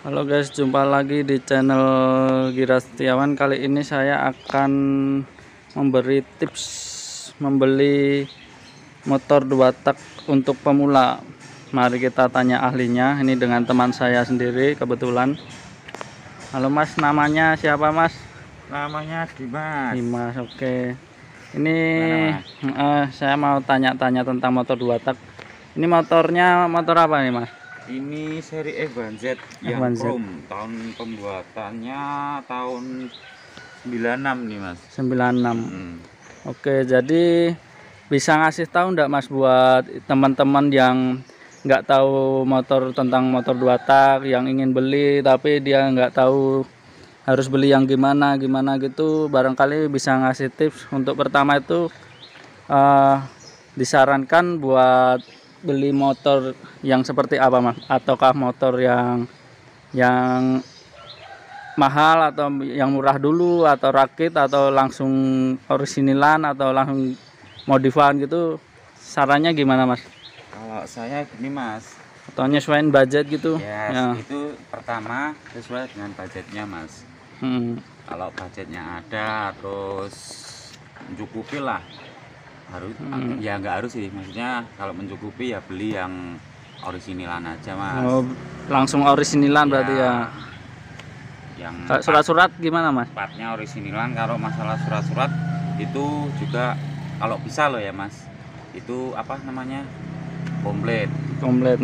Halo guys, jumpa lagi di channel Gira Setiawan. Kali ini saya akan memberi tips membeli motor 2 tak untuk pemula. Mari kita tanya ahlinya. Ini dengan teman saya sendiri kebetulan. Halo Mas, namanya siapa Mas? Namanya Dimas. Dimas, oke. Ini saya mau tanya-tanya tentang motor 2 tak. Ini motornya motor apa nih Mas? Ini seri F1Z yang F1Z. chrome. Tahun pembuatannya tahun 96 nih Mas. 96. Oke, jadi bisa ngasih tahu enggak Mas buat teman-teman yang nggak tahu motor tentang motor 2 tak, yang ingin beli tapi dia nggak tahu harus beli yang gimana gitu, barangkali bisa ngasih tips. Untuk pertama itu disarankan buat beli motor yang seperti apa Mas? Ataukah motor yang mahal atau yang murah dulu, atau rakit, atau langsung orisinilan, atau langsung modifan gitu? Sarannya gimana Mas? Kalau saya gini Mas, Atau nyesuaiin budget gitu? ya. Itu pertama sesuai dengan budgetnya Mas. Kalau budgetnya ada, terus mencukupi lah, harus ya nggak harus sih, maksudnya kalau mencukupi ya beli yang orisinilan aja Mas. Oh, langsung orisinilan berarti ya. Yang Surat-surat gimana Mas? partnya orisinilan. Kalau masalah surat-surat itu juga kalau bisa loh ya Mas, itu apa namanya, komplit Komplit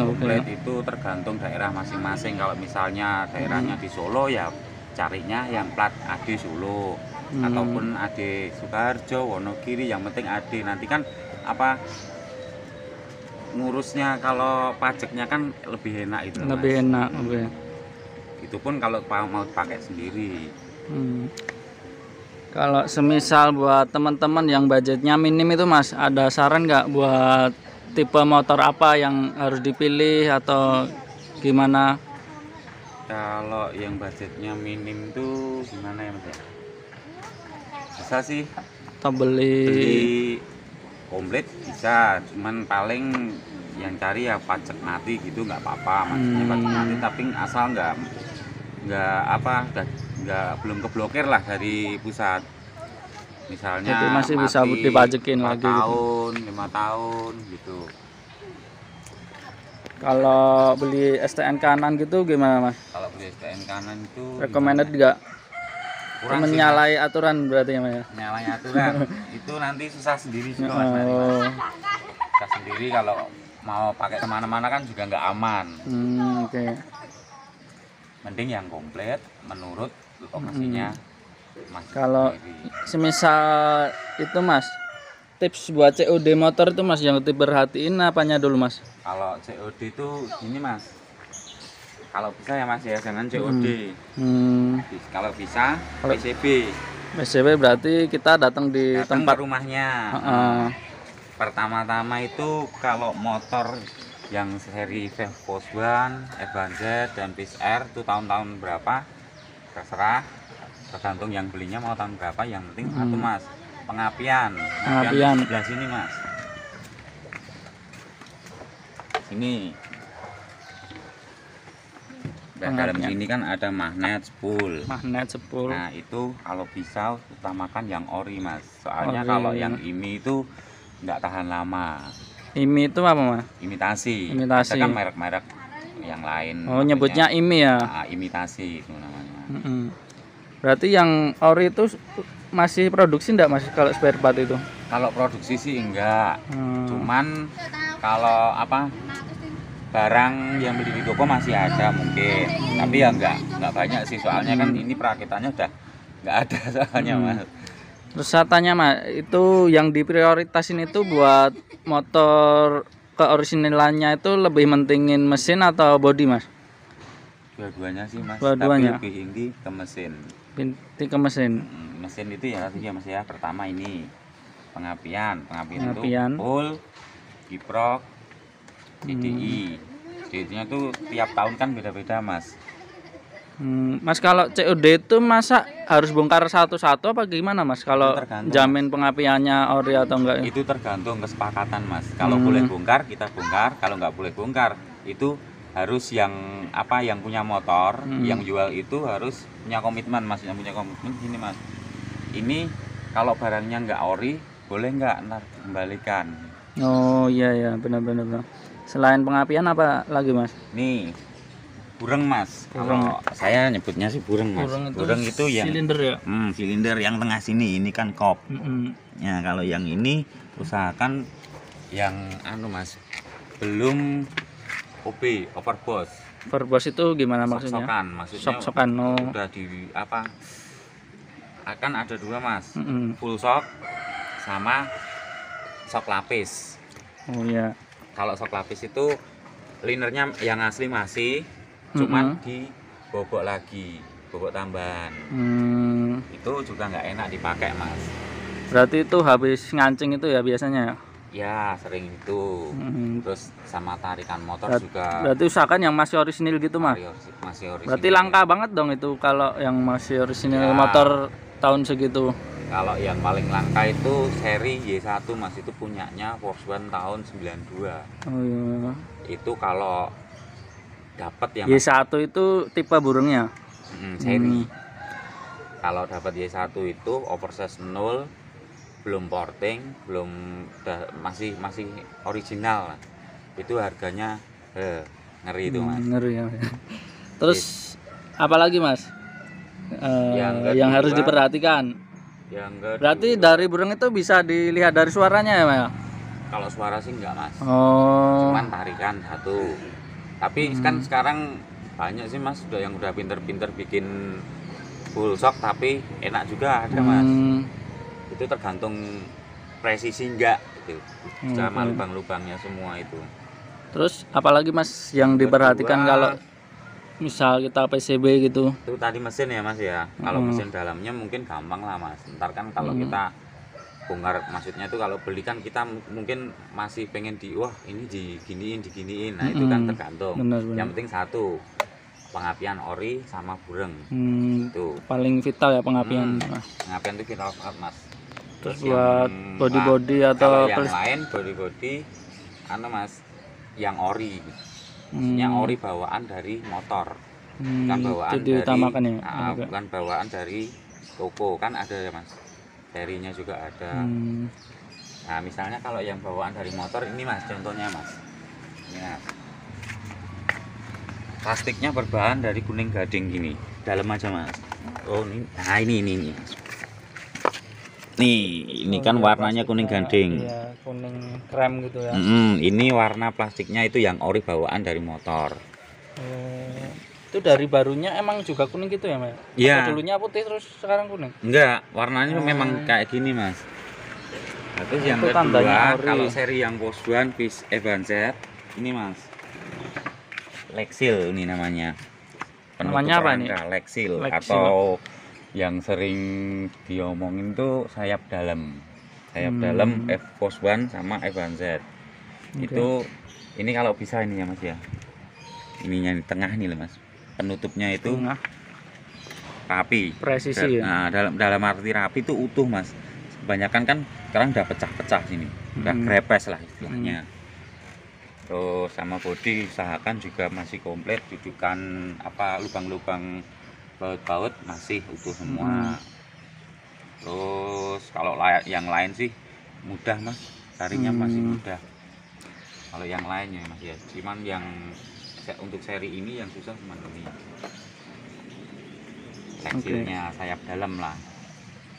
itu tergantung daerah masing-masing. Kalau misalnya daerahnya di Solo ya carinya yang plat AD Solo, ataupun AD Sukoharjo, Wonogiri, yang penting AD. Nanti kan apa ngurusnya, kalau pajaknya kan lebih enak itu lebih Mas. enak. Oke. Itu pun kalau mau pakai sendiri. Kalau semisal buat teman-teman yang budgetnya minim itu Mas, ada saran nggak buat tipe motor apa yang harus dipilih atau gimana? Kalau yang budgetnya minim tuh gimana ya Mas ya? Bisa sih Atau beli komplit bisa, cuman paling yang cari ya pajak mati gitu nggak apa-apa, maksudnya pajak mati tapi asal nggak belum keblokir lah dari pusat. Misalnya jadi masih bisa mati dipajekin 4 lagi tahun, 5 tahun gitu. Kalau beli STN kanan gitu gimana Mas? Kalau beli STN kanan itu Recommended nggak? kurang sih, Menyalahi aturan berarti ya Mas? nyalain aturan. Itu nanti susah sendiri sih Mas, nanti, Mas. Susah sendiri kalau mau pakai kemana-mana kan juga nggak aman. Oke. Mending yang komplit menurut lokasinya Mas. Kalau semisal itu Mas, tips buat COD motor itu Mas yang diperhatiin apanya dulu Mas? Kalau COD itu gini Mas, kalau bisa ya Mas ya jangan COD. Kalau bisa PCB. PCB berarti kita datang di tempat ke rumahnya. Pertama-tama itu kalau motor yang seri Volkswagen, F1Z dan PSR itu tahun-tahun berapa terserah, tergantung yang belinya mau tahun berapa. Yang penting satu Mas, pengapian sebelah sini Mas, sini dalam sini kan ada magnet spool. Nah itu kalau bisa utamakan yang ori Mas, soalnya kalau yang ini itu nggak tahan lama. IMI itu apa Mas? Imitasi. Imitasi. Ada kan merek-merek yang lain. Oh, nyebutnya IMI ya? Nah, imitasi itu namanya. Berarti yang ori itu masih produksi enggak Mas kalau spare part itu? Kalau produksi sih enggak. Cuman kalau apa barang yang beli di toko masih ada mungkin. Tapi ya enggak banyak sih, soalnya kan ini perakitannya udah enggak ada soalnya Mas. Terus saya tanya Mas, itu yang diprioritasin itu buat motor keorisinalannya itu lebih mentingin mesin atau bodi Mas? Dua-duanya sih Mas, Dua-duanya. tapi lebih tinggi ke mesin. Pinti ke mesin. Mesin itu ya Mas ya, pertama ini pengapian itu full, kiprok, DDI. DDI-nya tuh tiap tahun kan beda-beda Mas. Mas kalau COD itu masa harus bongkar satu-satu apa gimana Mas? Kalau jamin pengapiannya ori atau enggak? Itu tergantung kesepakatan Mas. Kalau boleh bongkar kita bongkar, kalau nggak boleh bongkar itu harus yang punya motor, yang jual itu harus punya komitmen mas, yang punya komitmen gini mas. Ini kalau barangnya nggak ori, boleh nggak ntar kembalikan. Oh iya ya, benar-benar. Selain pengapian apa lagi mas? Nih bureng mas, kalau saya nyebutnya sih bureng mas. Bureng itu yang silinder ya? Silinder yang tengah sini, ini kan kop. Ya kalau yang ini usahakan yang mas, belum OB, overboss. Overboss itu gimana maksudnya? Sok-sokan, maksudnya sok-sokan. Udah di akan ada dua mas, full shock sama shock lapis. Oh iya. Kalau shock lapis itu linernya yang asli masih, cuman dibobok lagi, bobok tambahan. Itu juga nggak enak dipakai mas. Berarti itu habis ngancing itu ya biasanya? Ya sering itu. Terus sama tarikan motor juga. Berarti usahakan yang masih orisinil gitu mas? Masih orisinil. Berarti langka banget dong itu kalau yang masih orisinil ya. Motor tahun segitu. Kalau yang paling langka itu seri Y1 mas, itu punyanya Volkswagen tahun 92. Oh iya. Itu kalau dapat yang Y1 itu tipe burungnya? Seri. Kalau dapat Y1 itu oversize 0, belum porting, masih original. Itu harganya ngeri itu mas. Ngeri ya. Terus apalagi mas yang harus diperhatikan? Berarti dari burung itu bisa dilihat dari suaranya ya mas? Kalau suara sih enggak mas. Cuman tarikan satu. Tapi kan sekarang banyak sih mas yang udah pinter-pinter bikin full shock tapi enak juga ada mas. Itu tergantung presisi enggak gitu, sama lubang-lubangnya semua itu. Terus apalagi mas yang diperhatikan kalau misal kita PCB gitu? Itu tadi mesin ya mas ya. Kalau mesin dalamnya mungkin gampang lah mas. Ntar kan kalau kita bongkar, maksudnya itu kalau beli kan kita mungkin masih pengen ini diginiin. Nah itu kan tergantung. Benar. Yang penting satu, pengapian ori sama bureng. Itu paling vital ya pengapian. Pengapian itu vital banget mas. Terus buat body atau yang lain body mas, yang ori, maksudnya ori bawaan dari motor, bukan bawaan itu diutamakan dari ya? Bukan bawaan dari toko, kan ada ya mas, serinya juga ada. Nah misalnya kalau yang bawaan dari motor ini mas, contohnya mas, ini mas, plastiknya berbahan dari kuning gading gini, dalam aja mas. Oh ini, nah ini mas. Ini kan warnanya kuning gading. Iya, kuning krem gitu ya. Ini warna plastiknya itu yang ori bawaan dari motor. Itu dari barunya emang juga kuning gitu ya mas? Iya. Dulunya putih terus sekarang kuning? Enggak, warnanya memang kayak gini mas. Nah, terus yang kedua, kalau seri yang Volkswagen Evanzet ini mas, Lexil ini namanya. Namanya apa nih? Lexil atau yang sering diomongin tuh sayap dalam Volkswagen sama Evanzet. Itu ini kalau bisa ini ya mas ya, ininya di tengah ini loh mas, penutupnya itu rapi, presisi ya. Nah dalam arti rapi itu utuh mas. Kebanyakan kan sekarang udah pecah-pecah sini, udah krepes lah istilahnya. Terus sama bodi usahakan juga masih komplit, dudukan lubang-lubang baut masih utuh semua. Terus kalau yang lain sih mudah mas, carinya masih mudah. Kalau yang lainnya mas ya, cuman yang untuk seri ini yang susah cuma ini, Lexilnya sayap dalam lah.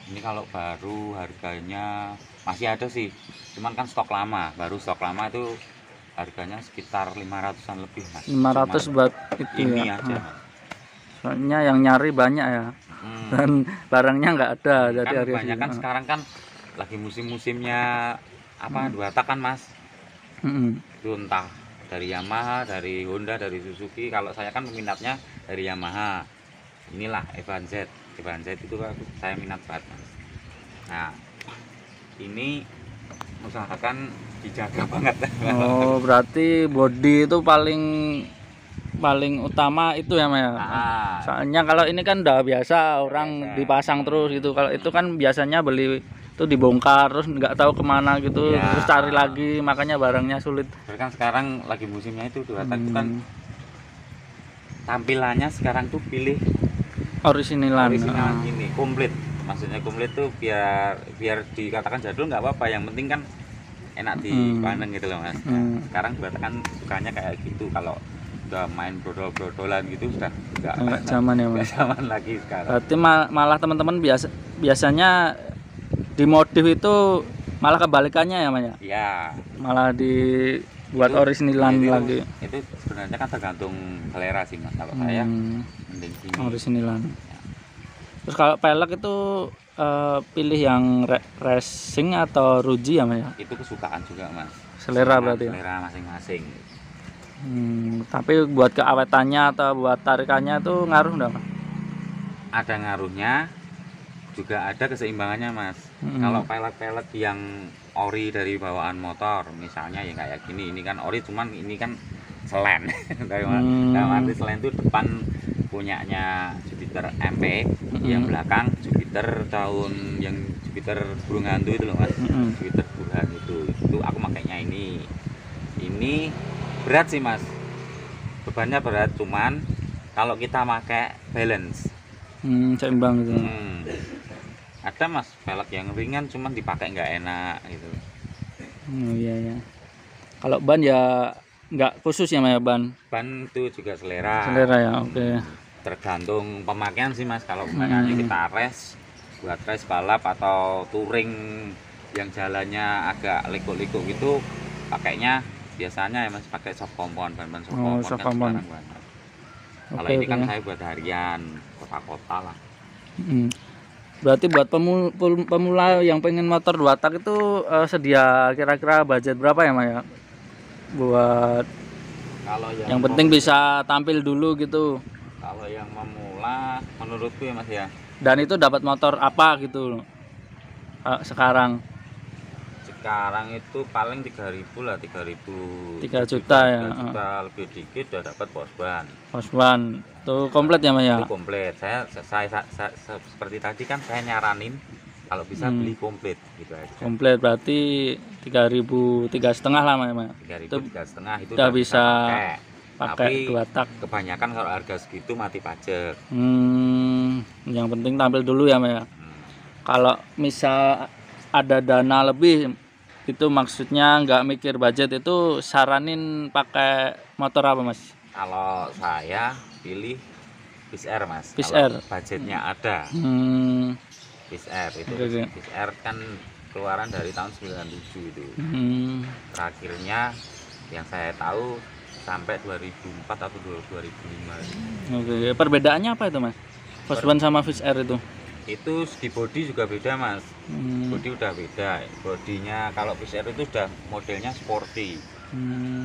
Ini kalau baru harganya masih ada sih, cuman kan stok lama, baru stok lama itu harganya sekitar 500-an lebih mas. 500 buat itu ini ya? Aja mas. Soalnya yang nyari banyak ya, dan barangnya nggak ada. Jadi kan banyak kan sekarang kan lagi musim-musimnya dua tak kan mas. Itu entah dari Yamaha, dari Honda, dari Suzuki. Kalau saya kan peminatnya dari Yamaha. Inilah Evanzet itu saya minat banget mas. Nah ini usahakan dijaga banget. Oh berarti body itu paling utama itu ya mas. Soalnya kalau ini kan udah biasa orang dipasang terus gitu. Kalau itu kan biasanya beli itu dibongkar terus nggak tahu kemana gitu, terus cari lagi, makanya barangnya sulit. Kan sekarang lagi musimnya itu dua tak itu kan tampilannya sekarang tuh pilih Orisinal ini komplit. Maksudnya komplit tuh biar dikatakan jadul nggak apa-apa, yang penting kan enak dipandang gitu loh Mas. Sekarang berarti kan sukanya kayak gitu, kalau udah main brodol-brodolan gitu sudah nggak zaman ya Mas. zaman lagi sekarang. Berarti malah teman-teman biasanya dimodif itu malah kebalikannya ya Mas ya? Iya. Malah dibuat orisinalan lagi. Itu sebenarnya kan tergantung selera sih Mas. Kalau saya mending sini. Orisinalan. Terus kalau pelek itu pilih yang racing atau ruji ya Mas ya? Itu kesukaan juga Mas. Selera berarti. Selera masing-masing. Tapi buat keawetannya atau buat tarikannya itu ngaruh enggak Mas? Ada ngaruhnya, juga ada keseimbangannya Mas. Kalau pelek-pelek yang ori dari bawaan motor misalnya yang kayak gini, ini kan ori, cuman ini kan selen. Dalam arti selen itu depan punyanya Jupiter MP, yang belakang Jupiter Jupiter burung hantu itu loh Mas. Jupiter burung itu aku makainya ini berat sih Mas, bebannya berat, cuman kalau kita pakai balance seimbang gitu. Ada Mas pelek yang ringan cuman dipakai nggak enak gitu. Iya. Kalau ban ya nggak khusus ya Mas, ban itu juga selera ya. Oke. Tergantung pemakaian sih Mas. Kalau pemakaiannya kita buat race balap atau touring yang jalannya agak liku-liku gitu, pakainya biasanya ya Mas pakai soft compound, ban soft compound kan sekarang banyak. Kalau ini kan saya buat harian, kota-kota lah. Berarti buat pemula yang pengen motor 2 tak itu sedia kira-kira budget berapa ya Mas ya? Buat kalau yang penting bisa tampil dulu gitu. Kalau yang memula menurutku ya Mas ya. Dan itu dapat motor apa gitu sekarang itu paling 3.000 lah, 3 juta ya. 3 juta lebih dikit udah dapat Posban. Itu komplit ya Mas ya? Itu komplit. Saya seperti tadi kan saya nyaranin kalau bisa beli komplit gitu aja. Komplit berarti 3.500 lah Mas. 3.500 itu udah bisa pakai 2 tak. Kebanyakan kalau harga segitu mati pajak. Yang penting tampil dulu ya Mas ya. Kalau misal ada dana lebih, itu maksudnya nggak mikir budget, itu saranin pakai motor apa Mas? Kalau saya pilih Fish Air Mas. Fish Air. Budgetnya ada. Fish Air itu. Fish Air kan keluaran dari tahun 97 itu. Terakhirnya yang saya tahu sampai 2004 atau 2005. Perbedaannya apa itu Mas? Posban sama Fish Air itu? Itu di body juga beda Mas. Body udah beda. Bodinya kalau Fish Air itu udah modelnya sporty.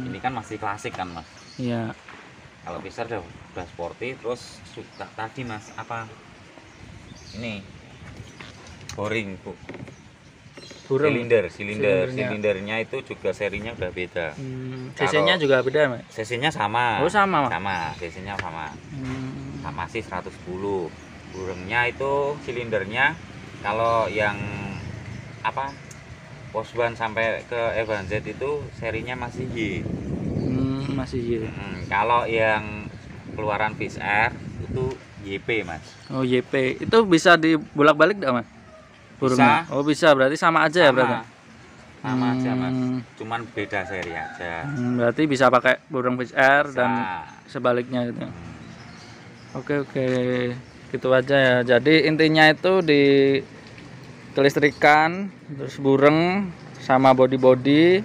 Ini kan masih klasik kan Mas. Iya. Kalau Fish Air udah sporty. Terus sudah tadi Mas apa ini boring Bu. Silindernya itu juga serinya udah beda. CC-nya juga beda Mas? CC-nya sama. Oh sama Mas? Sama, CC-nya sama. Sama sih 110. Burungnya itu silindernya kalau yang apa Posban sampai ke Evan Z itu serinya masih Y. Masih Y. Kalau yang keluaran Fish Air itu YP Mas. Oh YP itu bisa dibolak-balik enggak Mas? Burungnya? Bisa. Oh bisa, berarti sama aja ya berarti? Sama aja Mas, cuman beda seri aja. Berarti bisa pakai burung Fish Air dan sebaliknya gitu. Oke, gitu aja ya. Jadi intinya itu di kelistrikan, terus burung sama body.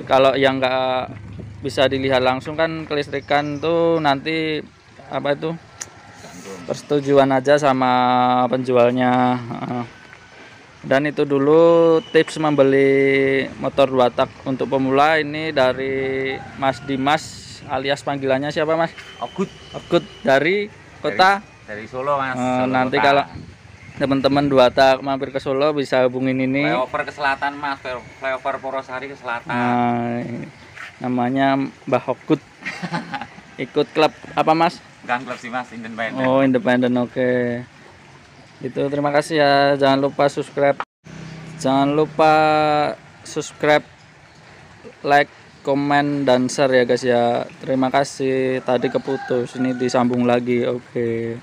Kalau yang nggak bisa dilihat langsung kan kelistrikan tuh nanti apa itu persetujuan aja sama penjualnya. Dan itu dulu tips membeli motor 2 tak untuk pemula ini dari Mas Dimas, alias panggilannya siapa Mas? Ogut dari kota dari Solo Mas. Nanti kota. Kalau teman-teman 2 tak mampir ke Solo bisa hubungin ini. Flyover ke selatan Mas, flyover Porosari ke selatan. Namanya Mbah Ogut. Ikut klub apa Mas? Bukan klub sih Mas, independen. Oh independen, oke. Itu terima kasih ya. Jangan lupa subscribe, like, komen dan share ya guys ya. Terima kasih. Tadi keputus, ini disambung lagi. Oke.